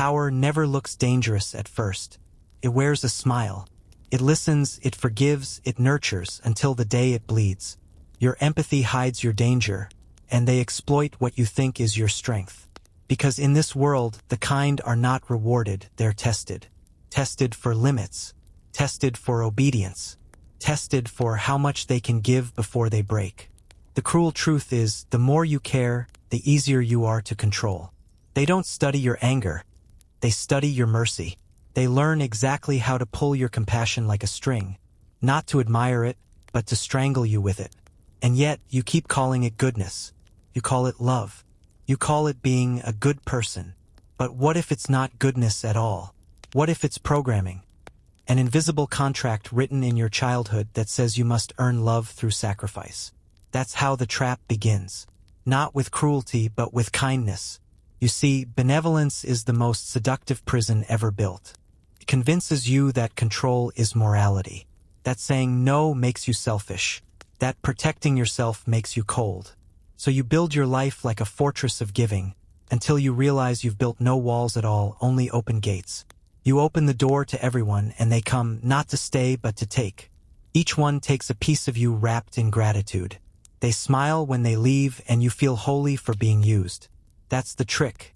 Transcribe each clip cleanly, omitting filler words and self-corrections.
power never looks dangerous at first. It wears a smile. It listens, it forgives, it nurtures until the day it bleeds. Your empathy hides your danger, and they exploit what you think is your strength. Because in this world, the kind are not rewarded, they're tested. Tested for limits. Tested for obedience. Tested for how much they can give before they break. The cruel truth is, the more you care, the easier you are to control. They don't study your anger. They study your mercy. They learn exactly how to pull your compassion like a string, not to admire it, but to strangle you with it. And yet, you keep calling it goodness. You call it love. You call it being a good person. But what if it's not goodness at all? What if it's programming? An invisible contract written in your childhood that says you must earn love through sacrifice. That's how the trap begins. Not with cruelty, but with kindness. You see, benevolence is the most seductive prison ever built. It convinces you that control is morality. That saying no makes you selfish. That protecting yourself makes you cold. So you build your life like a fortress of giving, until you realize you've built no walls at all, only open gates. You open the door to everyone, and they come not to stay but to take. Each one takes a piece of you wrapped in gratitude. They smile when they leave, and you feel holy for being used. That's the trick.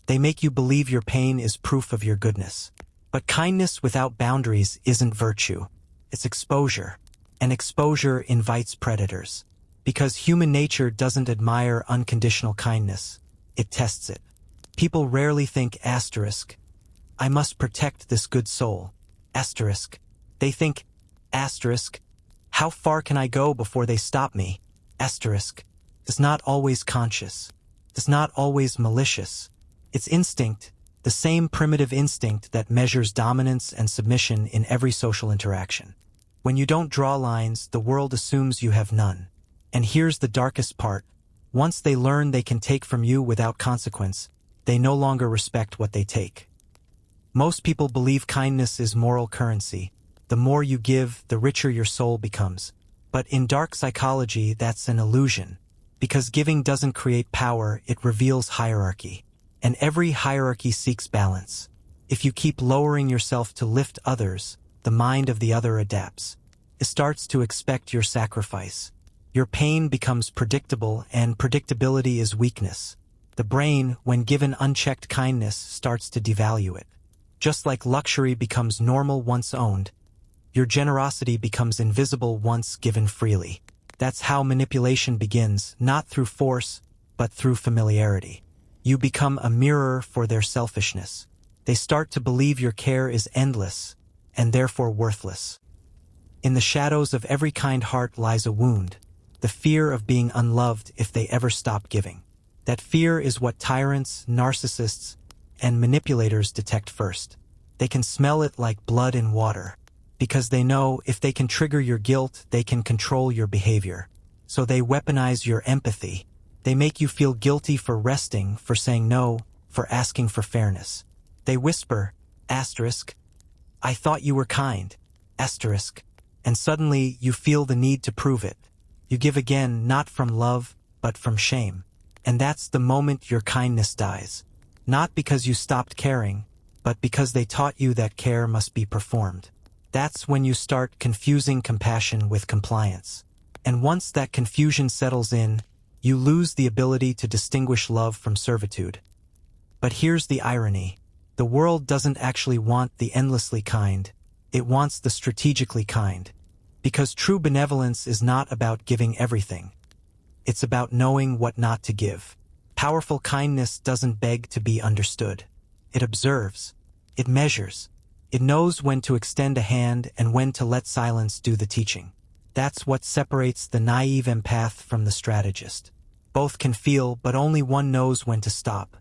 They make you believe your pain is proof of your goodness. But kindness without boundaries isn't virtue. It's exposure. And exposure invites predators. Because human nature doesn't admire unconditional kindness. It tests it. People rarely think asterisk, I must protect this good soul. Asterisk. They think, asterisk, how far can I go before they stop me? Asterisk. Is not always conscious. Is not always malicious. It's instinct, the same primitive instinct that measures dominance and submission in every social interaction. When you don't draw lines, the world assumes you have none. And here's the darkest part. Once they learn they can take from you without consequence, they no longer respect what they take. Most people believe kindness is moral currency. The more you give, the richer your soul becomes. But in dark psychology, that's an illusion. Because giving doesn't create power, it reveals hierarchy. And every hierarchy seeks balance. If you keep lowering yourself to lift others, the mind of the other adapts. It starts to expect your sacrifice. Your pain becomes predictable, and predictability is weakness. The brain, when given unchecked kindness, starts to devalue it. Just like luxury becomes normal once owned, your generosity becomes invisible once given freely. That's how manipulation begins, not through force, but through familiarity. You become a mirror for their selfishness. They start to believe your care is endless, and therefore worthless. In the shadows of every kind heart lies a wound, the fear of being unloved if they ever stop giving. That fear is what tyrants, narcissists, and manipulators detect first. They can smell it like blood in water, because they know if they can trigger your guilt, they can control your behavior. So they weaponize your empathy. They make you feel guilty for resting, for saying no, for asking for fairness. They whisper, asterisk, I thought you were kind, asterisk, and suddenly you feel the need to prove it. You give again, not from love, but from shame. And that's the moment your kindness dies. Not because you stopped caring, but because they taught you that care must be performed. That's when you start confusing compassion with compliance. And once that confusion settles in, you lose the ability to distinguish love from servitude. But here's the irony. The world doesn't actually want the endlessly kind. It wants the strategically kind. Because true benevolence is not about giving everything. It's about knowing what not to give. Powerful kindness doesn't beg to be understood. It observes. It measures. It knows when to extend a hand and when to let silence do the teaching. That's what separates the naive empath from the strategist. Both can feel, but only one knows when to stop.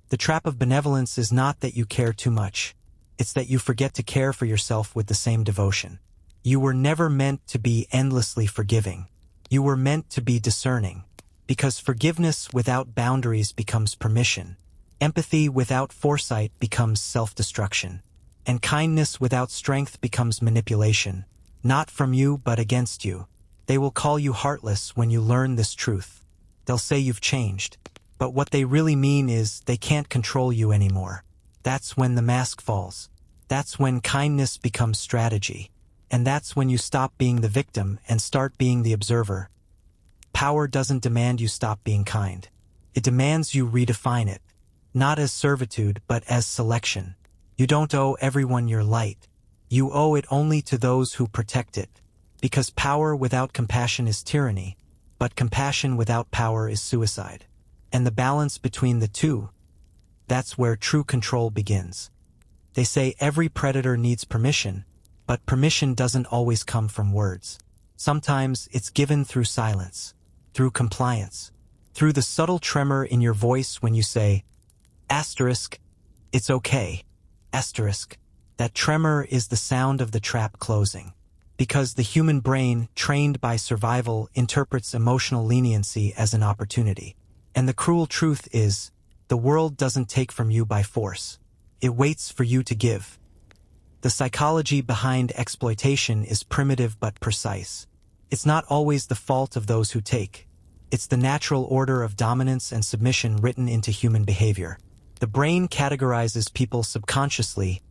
The trap of benevolence is not that you care too much. It's that you forget to care for yourself with the same devotion. You were never meant to be endlessly forgiving. You were meant to be discerning. Because forgiveness without boundaries becomes permission. Empathy without foresight becomes self-destruction. And kindness without strength becomes manipulation. Not from you, but against you. They will call you heartless when you learn this truth. They'll say you've changed. But what they really mean is they can't control you anymore. That's when the mask falls. That's when kindness becomes strategy. And that's when you stop being the victim and start being the observer. Power doesn't demand you stop being kind. It demands you redefine it, not as servitude but as selection. You don't owe everyone your light. You owe it only to those who protect it. Because power without compassion is tyranny, but compassion without power is suicide. And the balance between the two, that's where true control begins. They say every predator needs permission, but permission doesn't always come from words. Sometimes it's given through silence, through compliance, through the subtle tremor in your voice when you say, asterisk, it's okay, asterisk. That tremor is the sound of the trap closing. Because the human brain, trained by survival, interprets emotional leniency as an opportunity. And the cruel truth is, the world doesn't take from you by force. It waits for you to give. The psychology behind exploitation is primitive but precise. It's not always the fault of those who take. It's the natural order of dominance and submission written into human behavior. The brain categorizes people subconsciously: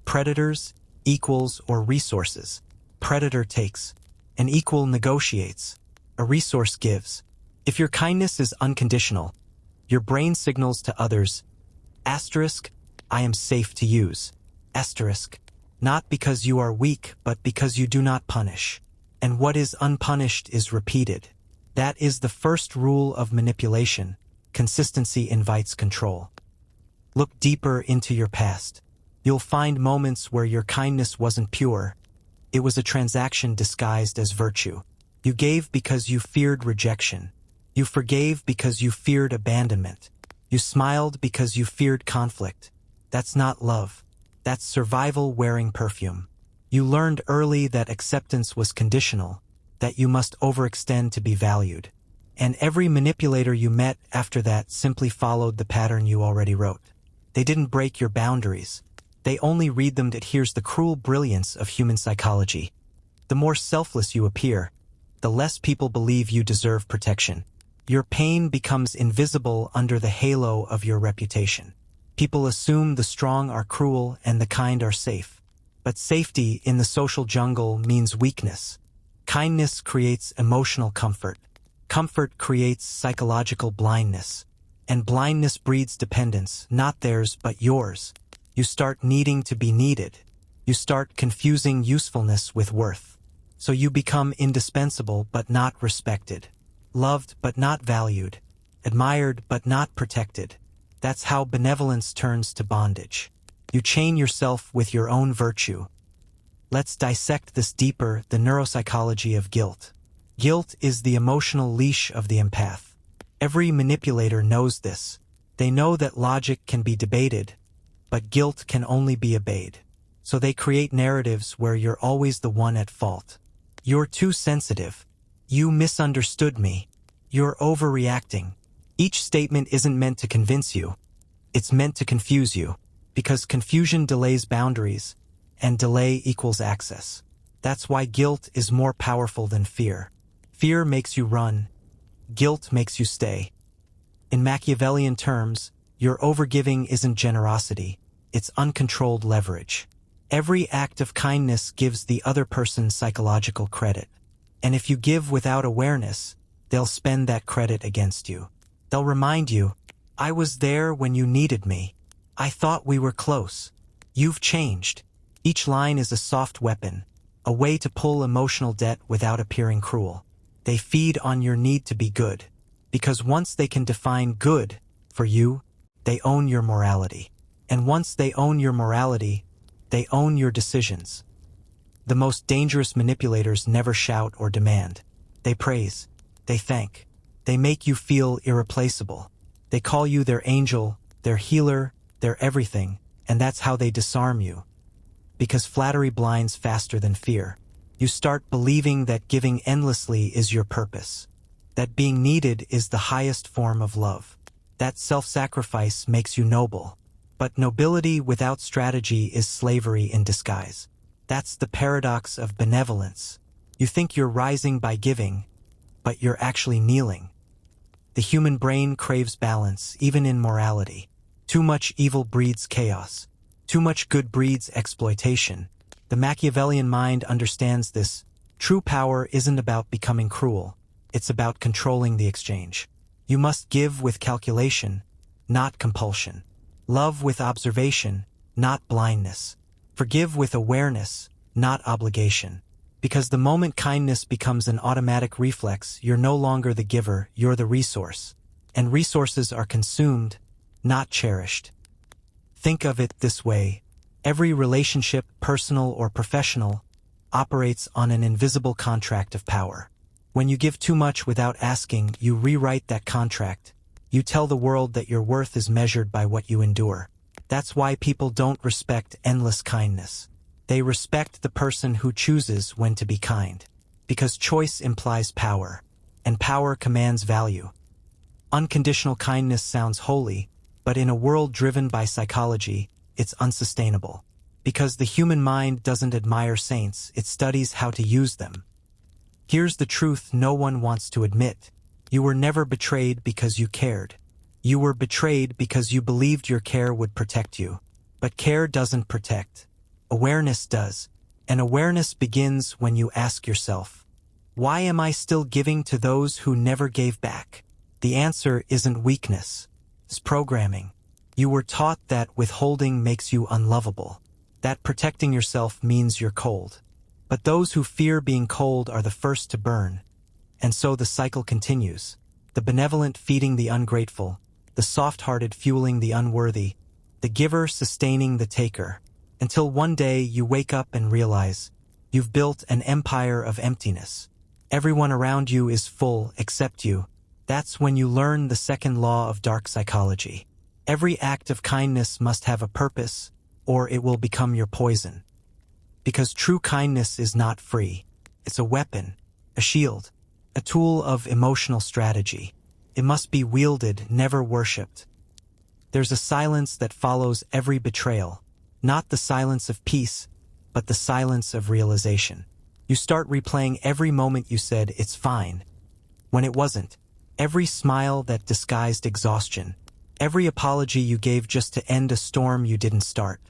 predators, equals, or resources. Predator takes. An equal negotiates. A resource gives. If your kindness is unconditional, your brain signals to others, asterisk, I am safe to use, asterisk, not because you are weak, but because you do not punish. And what is unpunished is repeated. That is the first rule of manipulation. Consistency invites control. Look deeper into your past. You'll find moments where your kindness wasn't pure. It was a transaction disguised as virtue. You gave because you feared rejection. You forgave because you feared abandonment. You smiled because you feared conflict. That's not love. That's survival wearing perfume. You learned early that acceptance was conditional, that you must overextend to be valued. And every manipulator you met after that simply followed the pattern you already wrote. They didn't break your boundaries. They only read them. That here's the cruel brilliance of human psychology. The more selfless you appear, the less people believe you deserve protection. Your pain becomes invisible under the halo of your reputation. People assume the strong are cruel and the kind are safe. But safety in the social jungle means weakness. Kindness creates emotional comfort. Comfort creates psychological blindness. And blindness breeds dependence, not theirs but yours. You start needing to be needed. You start confusing usefulness with worth. So you become indispensable but not respected. Loved but not valued. Admired but not protected. That's how benevolence turns to bondage. You chain yourself with your own virtue. Let's dissect this deeper: the neuropsychology of guilt. Guilt is the emotional leash of the empath. Every manipulator knows this. They know that logic can be debated, but guilt can only be obeyed. So they create narratives where you're always the one at fault. You're too sensitive. You misunderstood me. You're overreacting. Each statement isn't meant to convince you. It's meant to confuse you. Because confusion delays boundaries, and delay equals access. That's why guilt is more powerful than fear. Fear makes you run. Guilt makes you stay. In Machiavellian terms, your overgiving isn't generosity. It's uncontrolled leverage. Every act of kindness gives the other person psychological credit. And if you give without awareness, they'll spend that credit against you. They'll remind you, I was there when you needed me. I thought we were close. You've changed. Each line is a soft weapon, a way to pull emotional debt without appearing cruel. They feed on your need to be good. Because once they can define good for you, they own your morality. And once they own your morality, they own your decisions. The most dangerous manipulators never shout or demand. They praise. They thank. They make you feel irreplaceable. They call you their angel, their healer, their everything, and that's how they disarm you. Because flattery blinds faster than fear. You start believing that giving endlessly is your purpose. That being needed is the highest form of love. That self-sacrifice makes you noble. But nobility without strategy is slavery in disguise. That's the paradox of benevolence. You think you're rising by giving, but you're actually kneeling. The human brain craves balance, even in morality. Too much evil breeds chaos. Too much good breeds exploitation. The Machiavellian mind understands this. True power isn't about becoming cruel. It's about controlling the exchange. You must give with calculation, not compulsion. Love with observation, not blindness. Forgive with awareness, not obligation. Because the moment kindness becomes an automatic reflex, you're no longer the giver, you're the resource. And resources are consumed, not cherished. Think of it this way. Every relationship, personal or professional, operates on an invisible contract of power. When you give too much without asking, you rewrite that contract. You tell the world that your worth is measured by what you endure. That's why people don't respect endless kindness. They respect the person who chooses when to be kind. Because choice implies power, and power commands value. Unconditional kindness sounds holy, but in a world driven by psychology, it's unsustainable. Because the human mind doesn't admire saints, it studies how to use them. Here's the truth no one wants to admit. You were never betrayed because you cared. You were betrayed because you believed your care would protect you. But care doesn't protect. Awareness does. And awareness begins when you ask yourself, why am I still giving to those who never gave back? The answer isn't weakness. It's programming. You were taught that withholding makes you unlovable. That protecting yourself means you're cold. But those who fear being cold are the first to burn. And so the cycle continues. The benevolent feeding the ungrateful, the soft-hearted fueling the unworthy, the giver sustaining the taker, until one day you wake up and realize you've built an empire of emptiness. Everyone around you is full except you. That's when you learn the second law of dark psychology. Every act of kindness must have a purpose, or it will become your poison. Because true kindness is not free. It's a weapon, a shield, a tool of emotional strategy. It must be wielded, never worshipped. There's a silence that follows every betrayal, not the silence of peace, but the silence of realization. You start replaying every moment you said, "It's fine," when it wasn't. Every smile that disguised exhaustion. Every apology you gave just to end a storm you didn't start.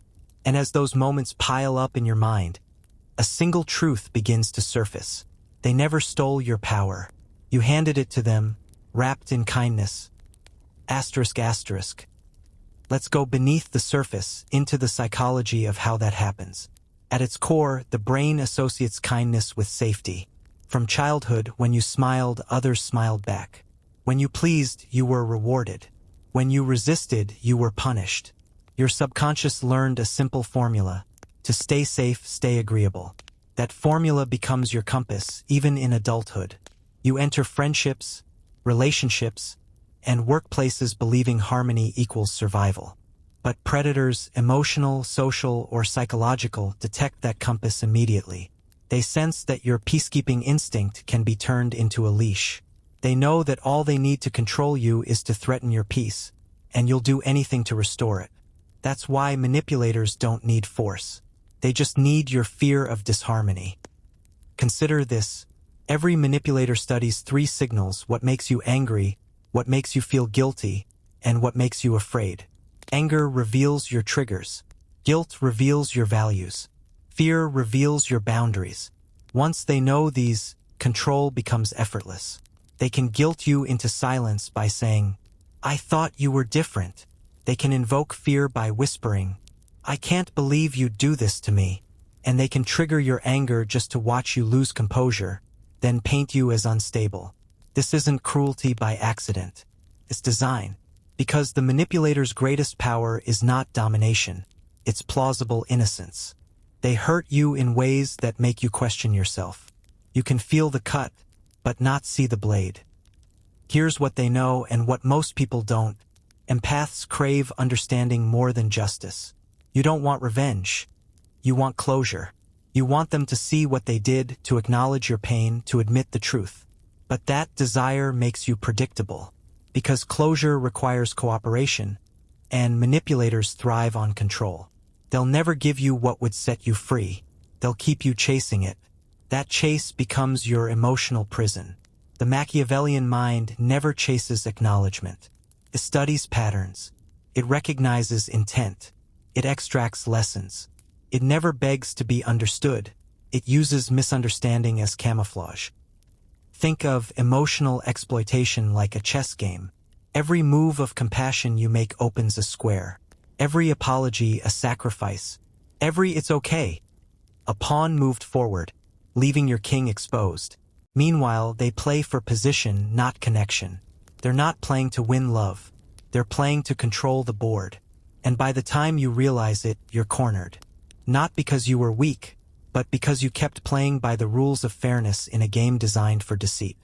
And as those moments pile up in your mind, a single truth begins to surface. They never stole your power. You handed it to them, wrapped in kindness. Asterisk, asterisk. Let's go beneath the surface, into the psychology of how that happens. At its core, the brain associates kindness with safety. From childhood, when you smiled, others smiled back. When you pleased, you were rewarded. When you resisted, you were punished. Your subconscious learned a simple formula. To stay safe, stay agreeable. That formula becomes your compass, even in adulthood. You enter friendships, relationships, and workplaces believing harmony equals survival. But predators, emotional, social, or psychological, detect that compass immediately. They sense that your peacekeeping instinct can be turned into a leash. They know that all they need to control you is to threaten your peace, and you'll do anything to restore it. That's why manipulators don't need force. They just need your fear of disharmony. Consider this. Every manipulator studies three signals: what makes you angry, what makes you feel guilty, and what makes you afraid. Anger reveals your triggers. Guilt reveals your values. Fear reveals your boundaries. Once they know these, control becomes effortless. They can guilt you into silence by saying, "I thought you were different." They can invoke fear by whispering, "I can't believe you'd do this to me." And they can trigger your anger just to watch you lose composure, then paint you as unstable. This isn't cruelty by accident. It's design. Because the manipulator's greatest power is not domination. It's plausible innocence. They hurt you in ways that make you question yourself. You can feel the cut, but not see the blade. Here's what they know and what most people don't. Empaths crave understanding more than justice. You don't want revenge. You want closure. You want them to see what they did, to acknowledge your pain, to admit the truth. But that desire makes you predictable. Because closure requires cooperation, and manipulators thrive on control. They'll never give you what would set you free. They'll keep you chasing it. That chase becomes your emotional prison. The Machiavellian mind never chases acknowledgement. It studies patterns. It recognizes intent. It extracts lessons. It never begs to be understood. It uses misunderstanding as camouflage. Think of emotional exploitation like a chess game. Every move of compassion you make opens a square. Every apology a sacrifice. Every "it's okay" a pawn moved forward, leaving your king exposed. Meanwhile, they play for position, not connection. They're not playing to win love. They're playing to control the board. And by the time you realize it, you're cornered. Not because you were weak, but because you kept playing by the rules of fairness in a game designed for deceit.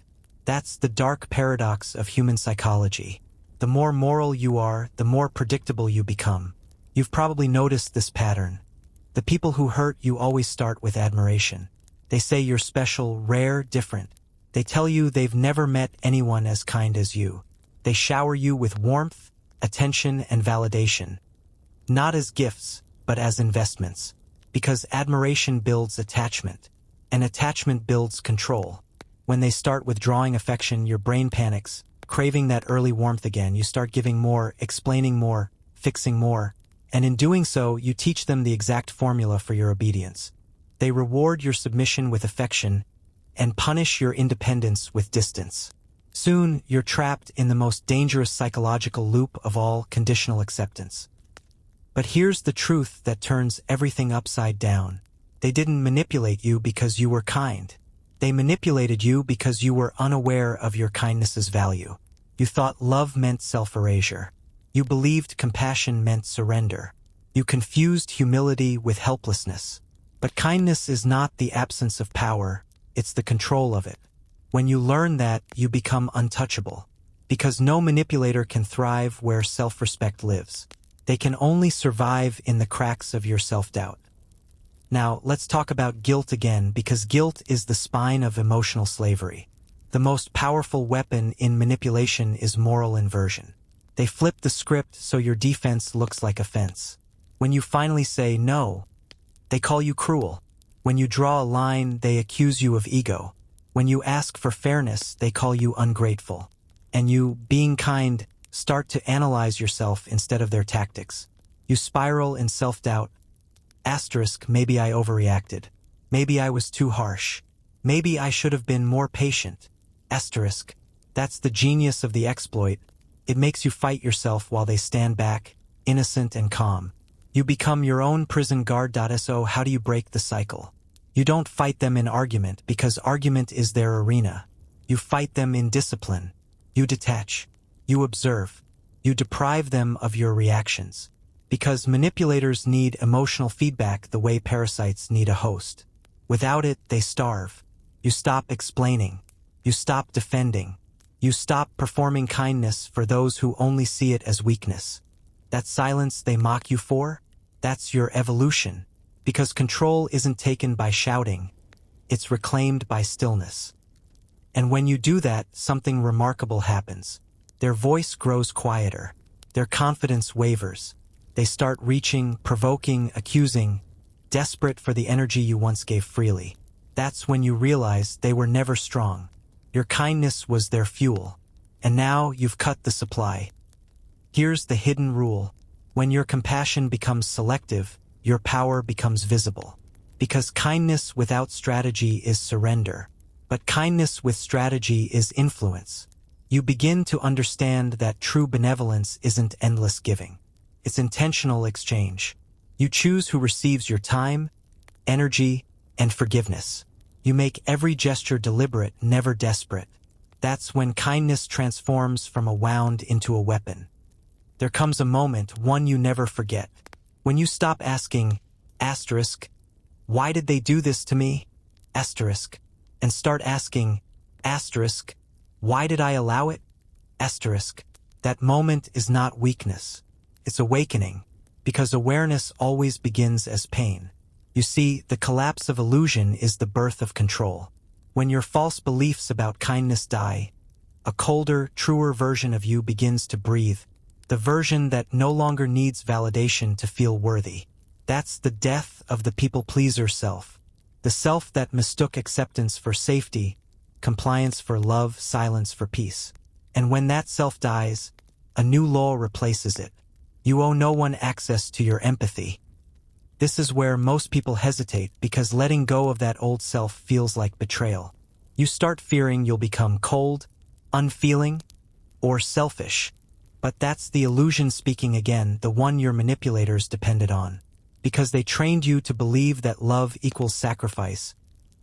That's the dark paradox of human psychology. The more moral you are, the more predictable you become. You've probably noticed this pattern. The people who hurt you always start with admiration. They say you're special, rare, different. They tell you they've never met anyone as kind as you. They shower you with warmth, attention, and validation. Not as gifts, but as investments. Because admiration builds attachment, and attachment builds control. When they start withdrawing affection, your brain panics, craving that early warmth again. You start giving more, explaining more, fixing more. And in doing so, you teach them the exact formula for your obedience. They reward your submission with affection and punish your independence with distance. Soon, you're trapped in the most dangerous psychological loop of all, conditional acceptance. But here's the truth that turns everything upside down. They didn't manipulate you because you were kind. They manipulated you because you were unaware of your kindness's value. You thought love meant self-erasure. You believed compassion meant surrender. You confused humility with helplessness. But kindness is not the absence of power, it's the control of it. When you learn that, you become untouchable. Because no manipulator can thrive where self-respect lives. They can only survive in the cracks of your self-doubt. Now, let's talk about guilt again, because guilt is the spine of emotional slavery. The most powerful weapon in manipulation is moral inversion. They flip the script so your defense looks like offense. When you finally say no, they call you cruel. When you draw a line, they accuse you of ego. When you ask for fairness, they call you ungrateful. And you, being kind, start to analyze yourself instead of their tactics. You spiral in self-doubt. Maybe I overreacted. Maybe I was too harsh. Maybe I should have been more patient. That's the genius of the exploit. It makes you fight yourself while they stand back, innocent and calm. You become your own prison guard. So how do you break the cycle? You don't fight them in argument, because argument is their arena. You fight them in discipline. You detach. You observe. You deprive them of your reactions. Because manipulators need emotional feedback the way parasites need a host. Without it, they starve. You stop explaining. You stop defending. You stop performing kindness for those who only see it as weakness. That silence they mock you for? That's your evolution. Because control isn't taken by shouting. It's reclaimed by stillness. And when you do that, something remarkable happens. Their voice grows quieter. Their confidence wavers. They start reaching, provoking, accusing, desperate for the energy you once gave freely. That's when you realize they were never strong. Your kindness was their fuel. And now you've cut the supply. Here's the hidden rule. When your compassion becomes selective, your power becomes visible. Because kindness without strategy is surrender. But kindness with strategy is influence. You begin to understand that true benevolence isn't endless giving. It's intentional exchange. You choose who receives your time, energy, and forgiveness. You make every gesture deliberate, never desperate. That's when kindness transforms from a wound into a weapon. There comes a moment, one you never forget, when you stop asking, why did they do this to me? And start asking, why did I allow it? That moment is not weakness. It's awakening, because awareness always begins as pain. You see, the collapse of illusion is the birth of control. When your false beliefs about kindness die, a colder, truer version of you begins to breathe, the version that no longer needs validation to feel worthy. That's the death of the people-pleaser self, the self that mistook acceptance for safety, compliance for love, silence for peace. And when that self dies, a new law replaces it. You owe no one access to your empathy. This is where most people hesitate because letting go of that old self feels like betrayal. You start fearing you'll become cold, unfeeling, or selfish. But that's the illusion speaking again, the one your manipulators depended on. Because they trained you to believe that love equals sacrifice,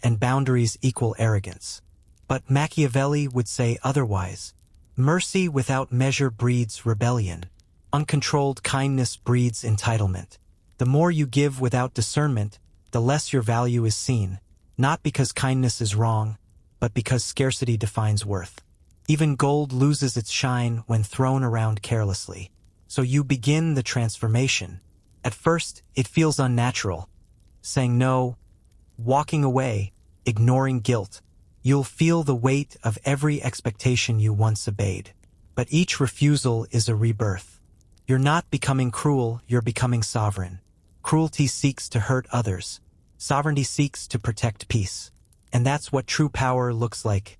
and boundaries equal arrogance. But Machiavelli would say otherwise. Mercy without measure breeds rebellion. Uncontrolled kindness breeds entitlement. The more you give without discernment, the less your value is seen, not because kindness is wrong, but because scarcity defines worth. Even gold loses its shine when thrown around carelessly. So you begin the transformation. At first, it feels unnatural. Saying no, walking away, ignoring guilt. You'll feel the weight of every expectation you once obeyed. But each refusal is a rebirth. You're not becoming cruel, you're becoming sovereign. Cruelty seeks to hurt others. Sovereignty seeks to protect peace. And that's what true power looks like.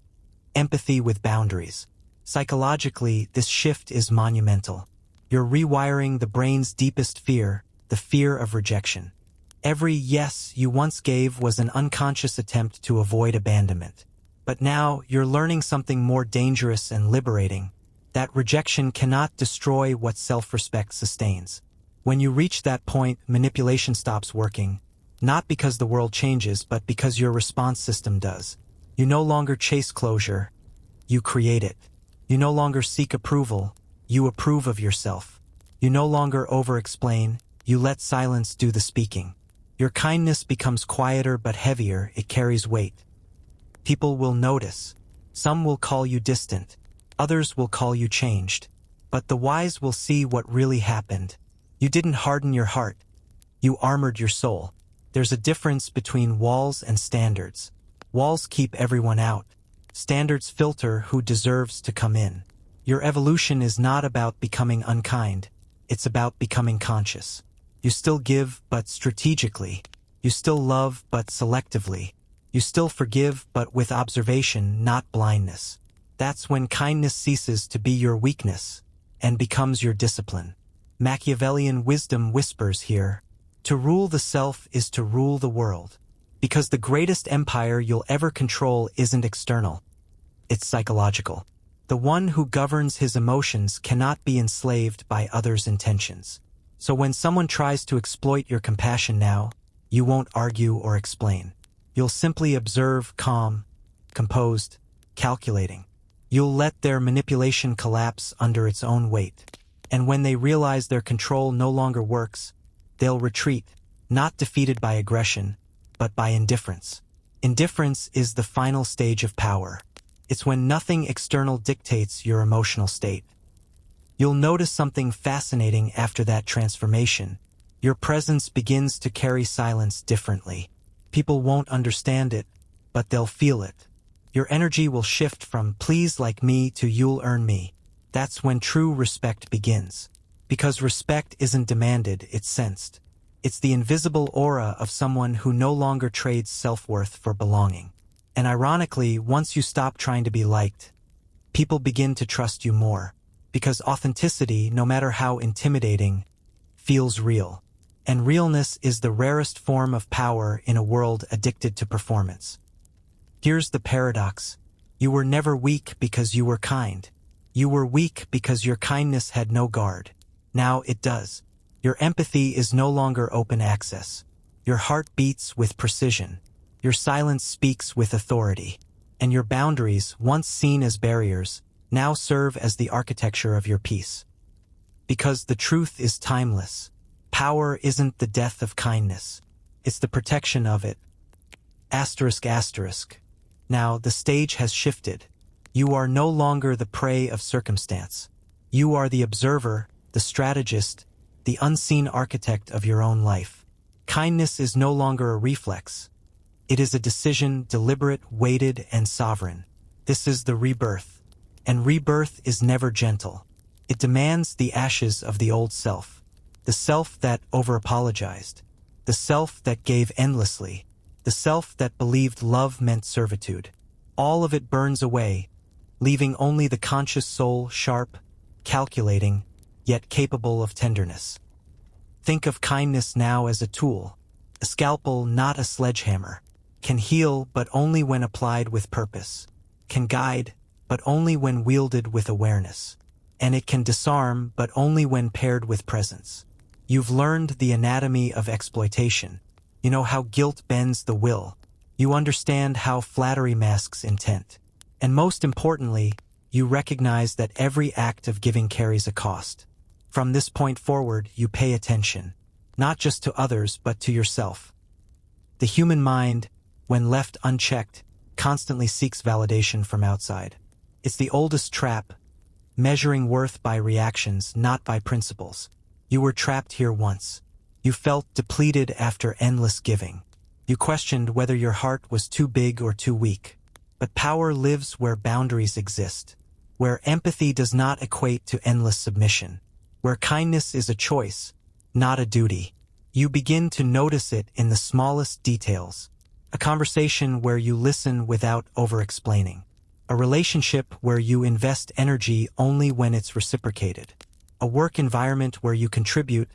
Empathy with boundaries. Psychologically, this shift is monumental. You're rewiring the brain's deepest fear, the fear of rejection. Every yes you once gave was an unconscious attempt to avoid abandonment. But now you're learning something more dangerous and liberating. That rejection cannot destroy what self-respect sustains. When you reach that point, manipulation stops working, not because the world changes, but because your response system does. You no longer chase closure, you create it. You no longer seek approval, you approve of yourself. You no longer over-explain, you let silence do the speaking. Your kindness becomes quieter but heavier, it carries weight. People will notice. Some will call you distant. Others will call you changed. But the wise will see what really happened. You didn't harden your heart. You armored your soul. There's a difference between walls and standards. Walls keep everyone out. Standards filter who deserves to come in. Your evolution is not about becoming unkind. It's about becoming conscious. You still give, but strategically. You still love, but selectively. You still forgive, but with observation, not blindness. That's when kindness ceases to be your weakness and becomes your discipline. Machiavellian wisdom whispers here, to rule the self is to rule the world. Because the greatest empire you'll ever control isn't external. It's psychological. The one who governs his emotions cannot be enslaved by others' intentions. So when someone tries to exploit your compassion now, you won't argue or explain. You'll simply observe, calm, composed, calculating. You'll let their manipulation collapse under its own weight. And when they realize their control no longer works, they'll retreat, not defeated by aggression, but by indifference. Indifference is the final stage of power. It's when nothing external dictates your emotional state. You'll notice something fascinating after that transformation. Your presence begins to carry silence differently. People won't understand it, but they'll feel it. Your energy will shift from please like me to you'll earn me. That's when true respect begins. Because respect isn't demanded, it's sensed. It's the invisible aura of someone who no longer trades self-worth for belonging. And ironically, once you stop trying to be liked, people begin to trust you more. Because authenticity, no matter how intimidating, feels real. And realness is the rarest form of power in a world addicted to performance. Here's the paradox. You were never weak because you were kind. You were weak because your kindness had no guard. Now it does. Your empathy is no longer open access. Your heart beats with precision. Your silence speaks with authority. And your boundaries, once seen as barriers, now serve as the architecture of your peace. Because the truth is timeless. Power isn't the death of kindness. It's the protection of it. Asterisk asterisk. Now the stage has shifted. You are no longer the prey of circumstance. You are the observer, the strategist, the unseen architect of your own life. Kindness is no longer a reflex. It is a decision, deliberate, weighted, and sovereign. This is the rebirth. And rebirth is never gentle. It demands the ashes of the old self. The self that over-apologized. The self that gave endlessly. The self that believed love meant servitude. All of it burns away, leaving only the conscious soul, sharp, calculating, yet capable of tenderness. Think of kindness now as a tool, a scalpel, not a sledgehammer. Can heal, but only when applied with purpose. Can guide, but only when wielded with awareness. And it can disarm, but only when paired with presence. You've learned the anatomy of exploitation. You know how guilt bends the will. You understand how flattery masks intent. And most importantly, you recognize that every act of giving carries a cost. From this point forward, you pay attention, not just to others but to yourself. The human mind, when left unchecked, constantly seeks validation from outside. It's the oldest trap, measuring worth by reactions, not by principles. You were trapped here once. You felt depleted after endless giving. You questioned whether your heart was too big or too weak. But power lives where boundaries exist, where empathy does not equate to endless submission, where kindness is a choice, not a duty. You begin to notice it in the smallest details. A conversation where you listen without over-explaining. A relationship where you invest energy only when it's reciprocated. A work environment where you contribute,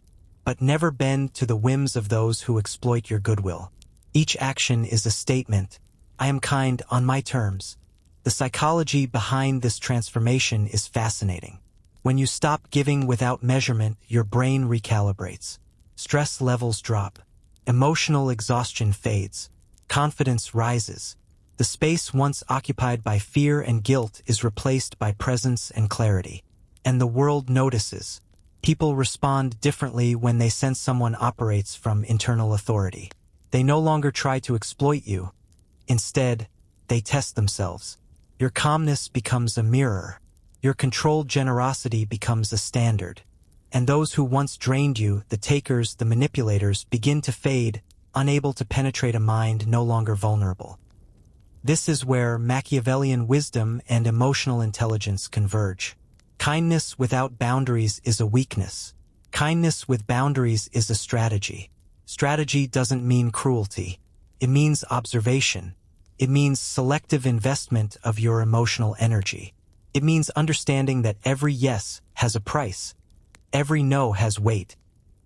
but never bend to the whims of those who exploit your goodwill. Each action is a statement. I am kind on my terms. The psychology behind this transformation is fascinating. When you stop giving without measurement, your brain recalibrates. Stress levels drop. Emotional exhaustion fades. Confidence rises. The space once occupied by fear and guilt is replaced by presence and clarity. And the world notices. People respond differently when they sense someone operates from internal authority. They no longer try to exploit you. Instead, they test themselves. Your calmness becomes a mirror. Your controlled generosity becomes a standard. And those who once drained you, the takers, the manipulators, begin to fade, unable to penetrate a mind no longer vulnerable. This is where Machiavellian wisdom and emotional intelligence converge. Kindness without boundaries is a weakness. Kindness with boundaries is a strategy. Strategy doesn't mean cruelty. It means observation. It means selective investment of your emotional energy. It means understanding that every yes has a price. Every no has weight.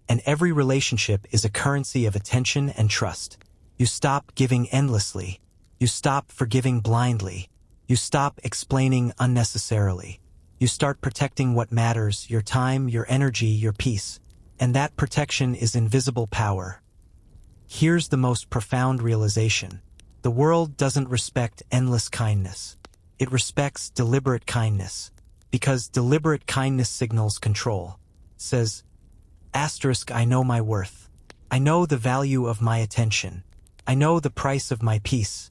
And every relationship is a currency of attention and trust. You stop giving endlessly. You stop forgiving blindly. You stop explaining unnecessarily. You start protecting what matters, your time, your energy, your peace. And that protection is invisible power. Here's the most profound realization. The world doesn't respect endless kindness. It respects deliberate kindness. Because deliberate kindness signals control. Says, I know my worth. I know the value of my attention. I know the price of my peace.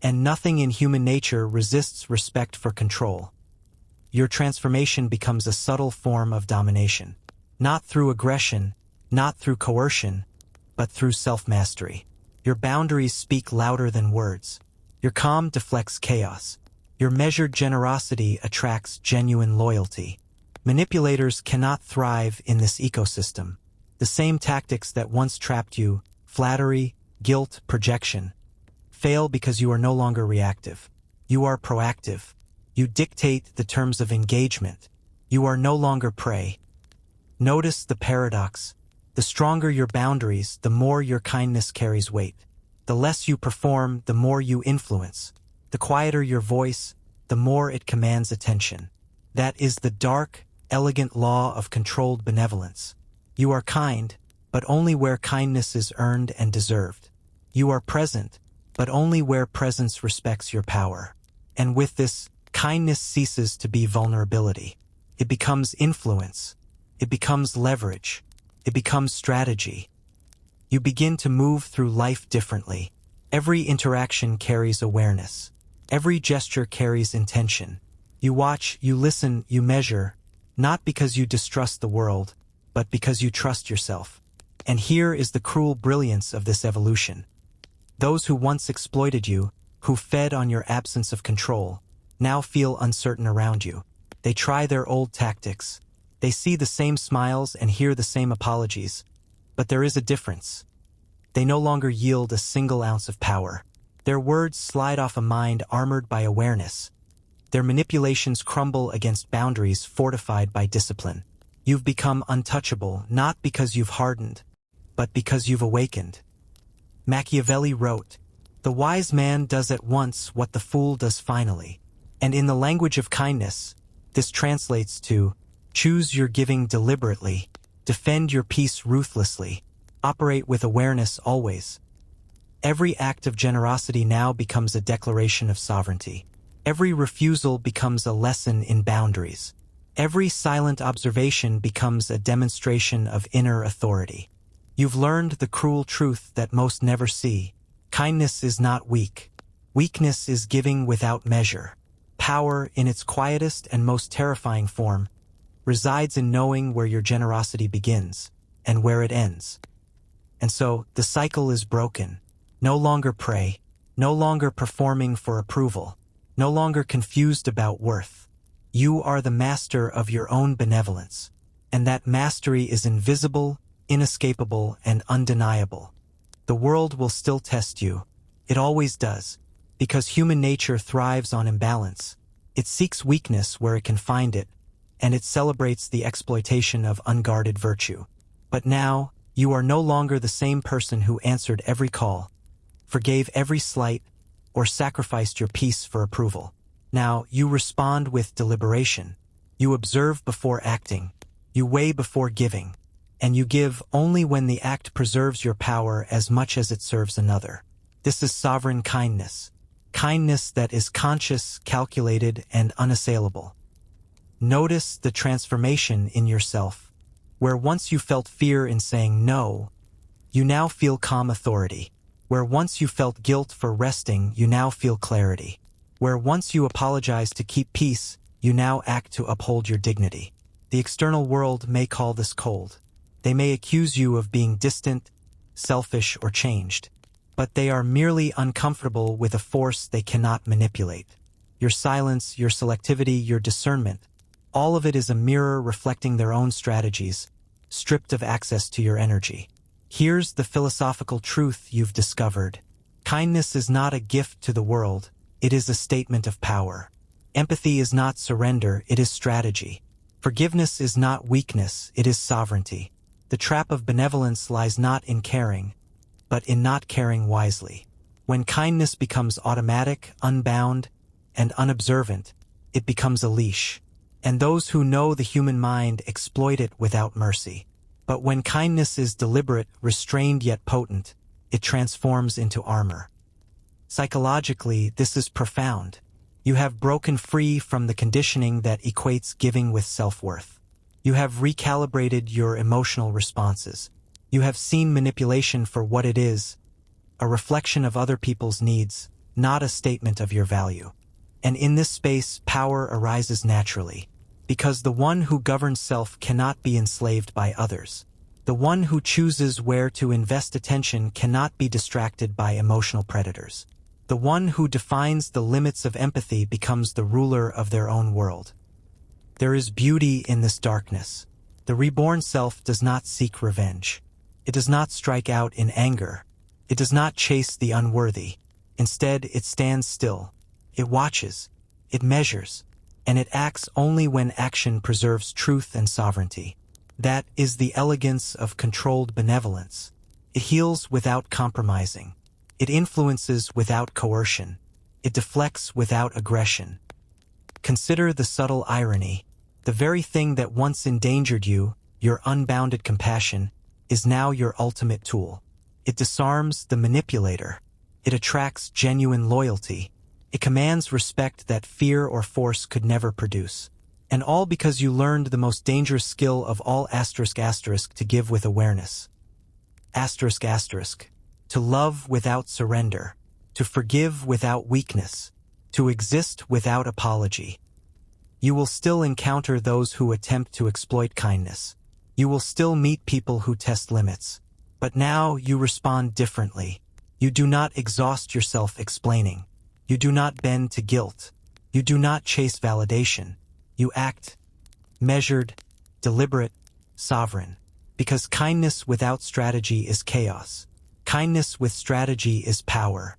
And nothing in human nature resists respect for control. Your transformation becomes a subtle form of domination. Not through aggression, not through coercion, but through self-mastery. Your boundaries speak louder than words. Your calm deflects chaos. Your measured generosity attracts genuine loyalty. Manipulators cannot thrive in this ecosystem. The same tactics that once trapped you, flattery, guilt, projection, fail because you are no longer reactive. You are proactive. You dictate the terms of engagement. You are no longer prey. Notice the paradox. The stronger your boundaries, the more your kindness carries weight. The less you perform, the more you influence. The quieter your voice, the more it commands attention. That is the dark, elegant law of controlled benevolence. You are kind, but only where kindness is earned and deserved. You are present, but only where presence respects your power. And with this, kindness ceases to be vulnerability. It becomes influence. It becomes leverage. It becomes strategy. You begin to move through life differently. Every interaction carries awareness. Every gesture carries intention. You watch, you listen, you measure, not because you distrust the world, but because you trust yourself. And here is the cruel brilliance of this evolution. Those who once exploited you, who fed on your absence of control, now feel uncertain around you. They try their old tactics. They see the same smiles and hear the same apologies. But there is a difference. They no longer yield a single ounce of power. Their words slide off a mind armored by awareness. Their manipulations crumble against boundaries fortified by discipline. You've become untouchable not because you've hardened, but because you've awakened. Machiavelli wrote, "The wise man does at once what the fool does finally." And in the language of kindness, this translates to, choose your giving deliberately, defend your peace ruthlessly, operate with awareness always. Every act of generosity now becomes a declaration of sovereignty. Every refusal becomes a lesson in boundaries. Every silent observation becomes a demonstration of inner authority. You've learned the cruel truth that most never see. Kindness is not weak. Weakness is giving without measure. Power, in its quietest and most terrifying form, resides in knowing where your generosity begins and where it ends. And so, the cycle is broken. No longer prey, no longer performing for approval, no longer confused about worth. You are the master of your own benevolence, and that mastery is invisible, inescapable, and undeniable. The world will still test you. It always does, because human nature thrives on imbalance. It seeks weakness where it can find it, and it celebrates the exploitation of unguarded virtue. But now, you are no longer the same person who answered every call, forgave every slight, or sacrificed your peace for approval. Now, you respond with deliberation. You observe before acting. You weigh before giving. And you give only when the act preserves your power as much as it serves another. This is sovereign kindness. Kindness that is conscious, calculated, and unassailable. Notice the transformation in yourself. Where once you felt fear in saying no, you now feel calm authority. Where once you felt guilt for resting, you now feel clarity. Where once you apologized to keep peace, you now act to uphold your dignity. The external world may call this cold. They may accuse you of being distant, selfish, or changed. But they are merely uncomfortable with a force they cannot manipulate. Your silence, your selectivity, your discernment, all of it is a mirror reflecting their own strategies, stripped of access to your energy. Here's the philosophical truth you've discovered. Kindness is not a gift to the world, it is a statement of power. Empathy is not surrender, it is strategy. Forgiveness is not weakness, it is sovereignty. The trap of benevolence lies not in caring, but in not caring wisely. When kindness becomes automatic, unbound, and unobservant, it becomes a leash. And those who know the human mind exploit it without mercy. But when kindness is deliberate, restrained yet potent, it transforms into armor. Psychologically, this is profound. You have broken free from the conditioning that equates giving with self-worth. You have recalibrated your emotional responses. You have seen manipulation for what it is, a reflection of other people's needs, not a statement of your value. And in this space, power arises naturally, because the one who governs self cannot be enslaved by others. The one who chooses where to invest attention cannot be distracted by emotional predators. The one who defines the limits of empathy becomes the ruler of their own world. There is beauty in this darkness. The reborn self does not seek revenge. It does not strike out in anger. It does not chase the unworthy. Instead, it stands still. It watches. It measures. And it acts only when action preserves truth and sovereignty. That is the elegance of controlled benevolence. It heals without compromising. It influences without coercion. It deflects without aggression. Consider the subtle irony. The very thing that once endangered you, your unbounded compassion, is now your ultimate tool. It disarms the manipulator. It attracts genuine loyalty. It commands respect that fear or force could never produce. And all because you learned the most dangerous skill of all ***, to give with awareness. ***, to love without surrender, to forgive without weakness, to exist without apology. You will still encounter those who attempt to exploit kindness. You will still meet people who test limits. But now you respond differently. You do not exhaust yourself explaining. You do not bend to guilt. You do not chase validation. You act measured, deliberate, sovereign. Because kindness without strategy is chaos. Kindness with strategy is power.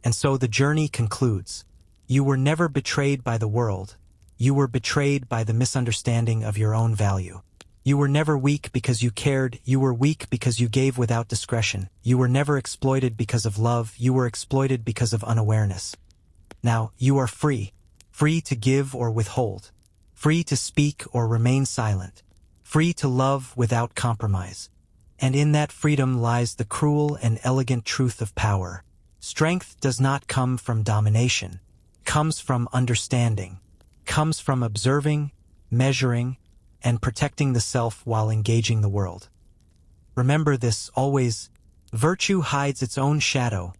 And so the journey concludes. You were never betrayed by the world. You were betrayed by the misunderstanding of your own value. You were never weak because you cared. You were weak because you gave without discretion. You were never exploited because of love. You were exploited because of unawareness. Now, you are free. Free to give or withhold. Free to speak or remain silent. Free to love without compromise. And in that freedom lies the cruel and elegant truth of power. Strength does not come from domination. Comes from understanding. Comes from observing, measuring, and protecting the self while engaging the world. Remember this always: virtue hides its own shadow.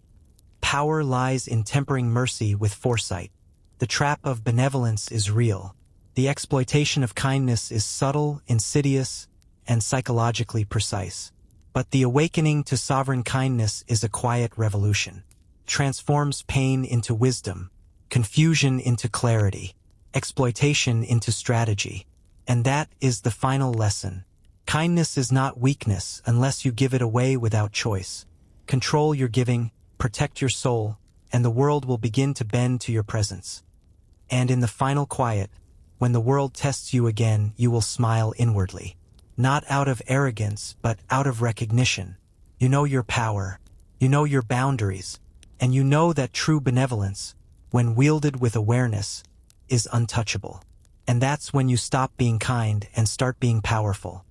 Power lies in tempering mercy with foresight. The trap of benevolence is real. The exploitation of kindness is subtle, insidious, and psychologically precise. But the awakening to sovereign kindness is a quiet revolution. Transforms pain into wisdom, confusion into clarity, exploitation into strategy. And that is the final lesson. Kindness is not weakness unless you give it away without choice. Control your giving, protect your soul, and the world will begin to bend to your presence. And in the final quiet, when the world tests you again, you will smile inwardly. Not out of arrogance, but out of recognition. You know your power, you know your boundaries, and you know that true benevolence, when wielded with awareness, is untouchable. And that's when you stop being kind and start being powerful.